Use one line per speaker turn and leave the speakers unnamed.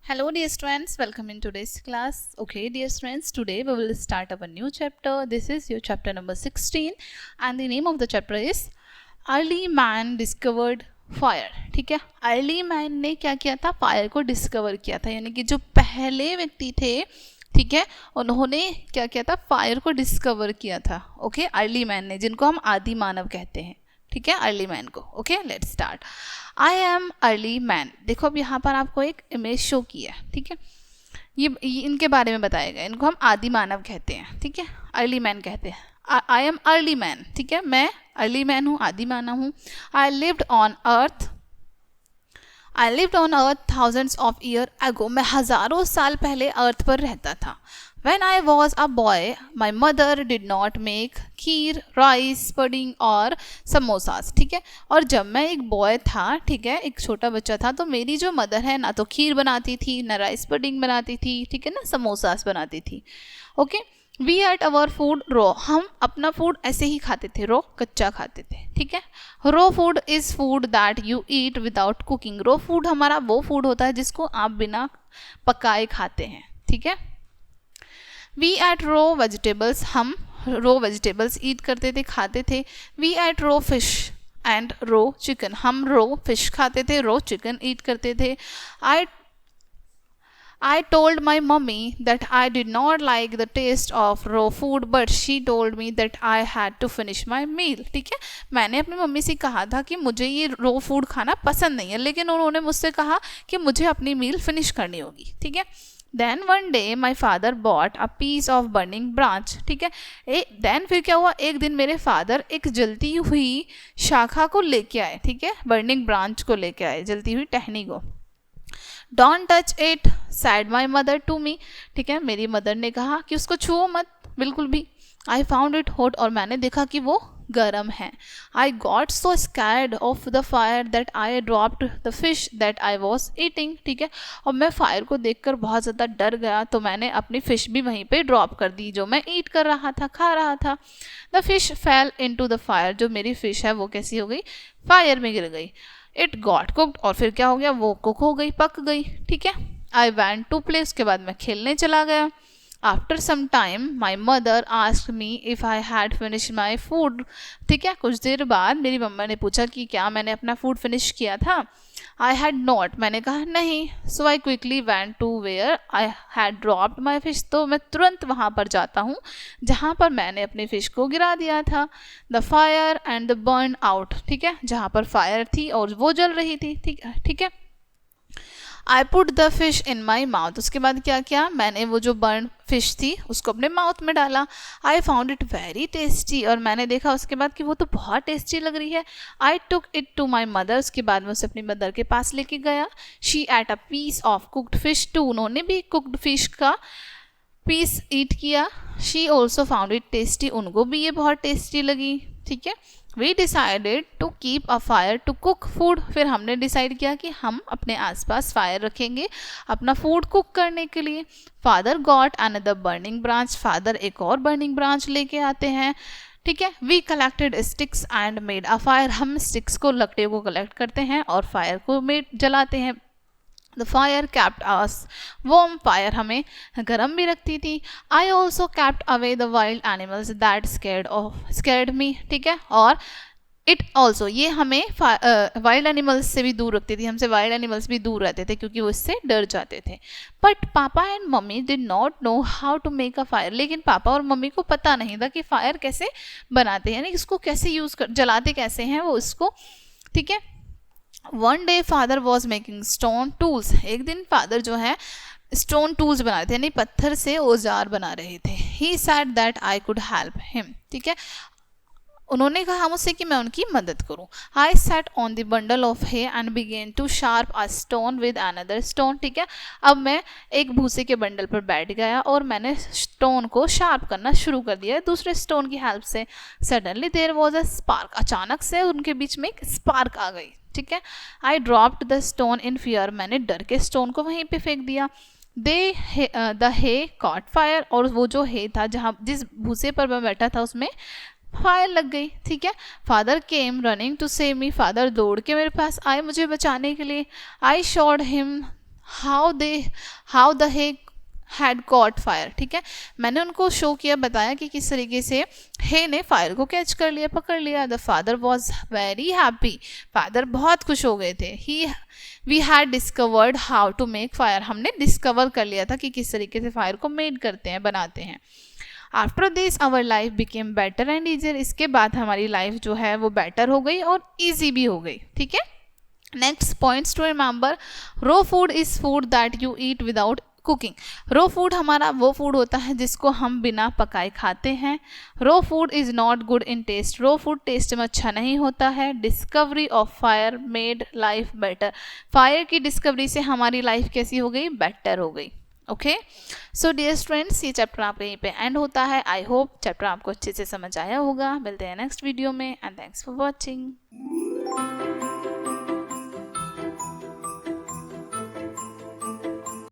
Hello dear students, welcome in today's class. Okay dear students, today we will start our new chapter. This is your chapter number 16 and the name of the chapter is Early Man Discovered Fire. ठीक है, early man ने क्या किया था, fire को discover किया था, यानी कि जो पहले व्यक्ति थे, ठीक है, उन्होंने क्या किया था, फायर को डिस्कवर किया था. ओके, अर्ली मैन ने, जिनको हम आदि मानव कहते हैं. ठीक है, अर्ली मैन को. Okay, let's start. I am early man. देखो अब यहाँ पर आपको एक इमेज शो की है. ठीक है, ये इनके बारे में बताया गया. इनको हम आदि मानव कहते हैं. ठीक है, अर्ली मैन कहते हैं. I am early man. ठीक है, मैं अर्ली मैन हूँ, आदि मानव हूँ. I lived on earth thousands of year ago. मैं हज़ारों साल पहले अर्थ पर रहता था. When I was a boy, my mother did not make kheer, rice, pudding और समोसास. ठीक है, और जब मैं एक बॉय था, ठीक है, एक छोटा बच्चा था, तो मेरी जो मदर है ना तो खीर बनाती थी, ना राइस पुडिंग बनाती थी, ठीक है ना, समोसास बनाती थी. Okay, we ate our food raw. हम अपना फूड ऐसे ही खाते थे, रॉ, कच्चा खाते थे. ठीक है, raw food is food that you eat without cooking. Raw food हमारा वो फूड होता है जिसको आप बिना पकाए खाते हैं. ठीक है, वी एट रो वेजिटेबल्स. हम रो वेजिटेबल्स ईट करते थे, खाते थे. We ate raw fish and raw chicken. हम रो फिश खाते थे, रो चिकन ईट करते थे. I told my mummy that I did not like the taste of raw food, but she told me that I had to finish my meal. ठीक है, मैंने अपनी mummy से कहा था कि मुझे ये रो फूड खाना पसंद नहीं है, लेकिन उन्होंने मुझसे कहा कि मुझे अपनी मील फिनिश करनी होगी. ठीक है, then one day my father bought a piece of burning branch. ठीक है, देन फिर क्या हुआ, एक दिन मेरे फादर एक जलती हुई शाखा को लेके आए. ठीक है, बर्निंग ब्रांच को लेके आए, जलती हुई टहनी को. Don't touch it said my mother to me. ठीक है, मेरी मदर ने कहा कि उसको छुओ मत बिल्कुल भी. I found it hot. और मैंने देखा कि वो गर्म है. I got so scared of the fire that I dropped the fish that I was eating. ठीक है, और मैं फायर को देखकर बहुत ज़्यादा डर गया, तो मैंने अपनी फ़िश भी वहीं पे ड्रॉप कर दी जो मैं ईट कर रहा था, खा रहा था. The fish fail into the fire. जो मेरी फ़िश है वो कैसी हो गई, फायर में गिर गई. It got cooked. और फिर क्या हो गया, वो कुक हो गई, पक गई. ठीक है, आई वैंट टू प्ले. उसके बाद मैं खेलने चला गया. After some time my mother asked me if I had finish my food. ठीक है, कुछ देर बाद मेरी मम्मा ने पूछा कि क्या मैंने अपना फूड फिनिश किया था. I had not. मैंने कहा नहीं. So I quickly went to where I had dropped my fish. तो मैं तुरंत वहाँ पर जाता हूँ जहाँ पर मैंने अपनी फ़िश को गिरा दिया था. The fire and the burn out. ठीक है, जहाँ पर फायर थी और वो जल रही थी. ठीक है, I put the fish in my mouth. उसके बाद क्या किया, मैंने वो जो बर्न फिश थी उसको अपने माउथ में डाला. I found it very tasty. और मैंने देखा उसके बाद कि वो तो बहुत टेस्टी लग रही है. I took it to my mother. उसके बाद मैं उसे अपनी मदर के पास लेके गया. She ate a piece of cooked fish too. उन्होंने भी कुक्ड फिश का पीस ईट किया. She also found it tasty. उनको भी ये बहुत टेस्टी लगी. ठीक है, we decided to keep a fire to cook food. फिर हमने डिसाइड किया कि हम अपने आसपास फायर रखेंगे अपना फूड कुक करने के लिए. Father got another burning branch. Father एक और बर्निंग ब्रांच लेके आते हैं. ठीक है, we collected sticks and made a fire. हम स्टिक्स को, लकड़ियों को कलेक्ट करते हैं और फायर को जलाते हैं. The fire kept us warm. Fire हमें गर्म भी रखती थी. I also kept away the wild animals that scared me. ठीक है, और इट ऑल्सो, ये हमें वाइल्ड एनिमल्स से भी दूर रखती थी. हमसे वाइल्ड एनिमल्स भी दूर रहते थे क्योंकि वो इससे डर जाते थे. But papa and mummy did not know how to make a fire. लेकिन पापा और मम्मी को पता नहीं था कि फायर कैसे बनाते हैं, यानी इसको कैसे जलाते कैसे हैं वो इसको. ठीक है, one day father was making stone tools. एक दिन फादर जो है स्टोन टूल्स बना रहे थे, यानी पत्थर से औजार बना रहे थे. He said that I could help him. ठीक है, उन्होंने कहा मुझसे कि मैं उनकी मदद करूं. I sat on the bundle of hay and began to sharp a stone with another stone. ठीक है, अब मैं एक भूसे के बंडल पर बैठ गया और मैंने स्टोन को शार्प करना शुरू कर दिया दूसरे स्टोन की हेल्प से. Suddenly there was a spark. अचानक से उनके बीच में एक स्पार्क आ गई. ठीक है, I dropped the stone in fear. मैंने डर के स्टोन को वहीं पे फेंक दिया. The hay caught fire. और वो जो हे था, जहाँ जिस भूसे पर मैं बैठा था उसमें फायर लग गई. ठीक है, father came running to save me. Father दौड़ के मेरे पास आए मुझे बचाने के लिए. I showed him how the hay had caught fire, ठीक है। मैंने उनको शो किया, बताया कि किस तरीके से हे ने फायर को कैच कर लिया, पकड़ लिया। The father was very happy, father बहुत खुश हो गए थे। We had discovered how to make fire, हमने डिस्कवर कर लिया था कि किस तरीके से फायर को मेड करते हैं, बनाते हैं। After this our life became better and easier, इसके बाद हमारी लाइफ जो है वो बेटर हो गई और ईजी भी हो गई, ठीक है। Next points to remember, raw food is food that you eat without cooking. Raw food हमारा वो फूड होता है जिसको हम बिना पकाए खाते हैं। Raw food is not good in taste, raw food taste में अच्छा नहीं होता है। Discovery of fire made life better, fire की डिस्कवरी से हमारी लाइफ कैसी हो गई, बेटर हो गई। ओके, सो डियर स्टूडेंट्स, ये चैप्टर आपका यहीं पे एंड होता है। आई होप चैप्टर आपको अच्छे से समझ आया होगा। मिलते हैं नेक्स्ट वीडियो में एंड थैंक्स फॉर वॉचिंग।